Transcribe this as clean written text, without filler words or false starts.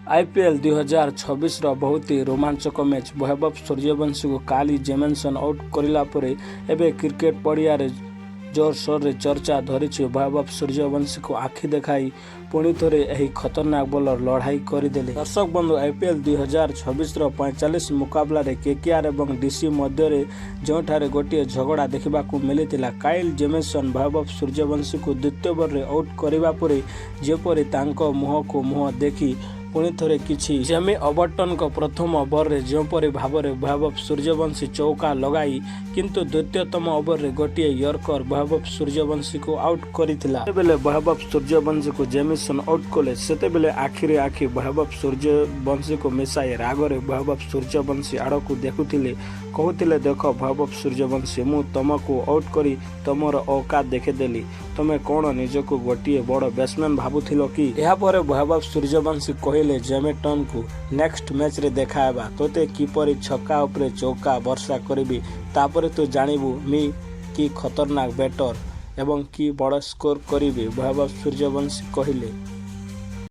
IPL 2026 बहुत ही रोमांचक match Vaibhav Suryavanshi को काली जेमिसन आउट करला परे एबे क्रिकेट पड़िया जोरसोर रे चर्चा धरी वैभव सूर्यवंशी को आखि देखाई पुणी थे यही खतरनाक बॉलर लड़ाई करदेले। दर्शक बंधु आईपीएल 2026 45 मुकाबला केकेआर और डीसी मध्य जोठारे गोटे झगड़ा देखा मिलता। काइल जेमिसन वैभव सूर्यवंशी को द्वितीय ओवर में आउट करने पर जेपरी मुह को मुह देखी पुणी थे किसी जेमी अबर्टन को प्रथम ओवर में जोपरी भाव में वैभव सूर्यवंशी चौका लगाई किंतु द्वितीयतम ओवर में गोटे यर्कर वैभव सूर्यवंशी को आउट करथिला। बेले वैभव सूर्यवंशी को जेमिसन आउट कले से आखिरे आखि वैभव सूर्यवंशी को मिसाई रागरे वैभव सूर्यवंशी आड़ को देखुले कहते देख वैभव सूर्यवंशी मु तुमको आउट करी तुमर औकात देखेदेली तुम कौन निजक गोटे बड़ बैट्समैन भावुल कि यापर वैभव सूर्यवंशी कहले जेमिटन को नेक्स्ट मैच रे देखाबा तोते किपरि छक्का उपरे चौका वर्षा करी तापर तू जानिबू मी कि खतरनाक बैटर एवं कि बड़ स्कोर करी वैभव सूर्यवंशी कहले।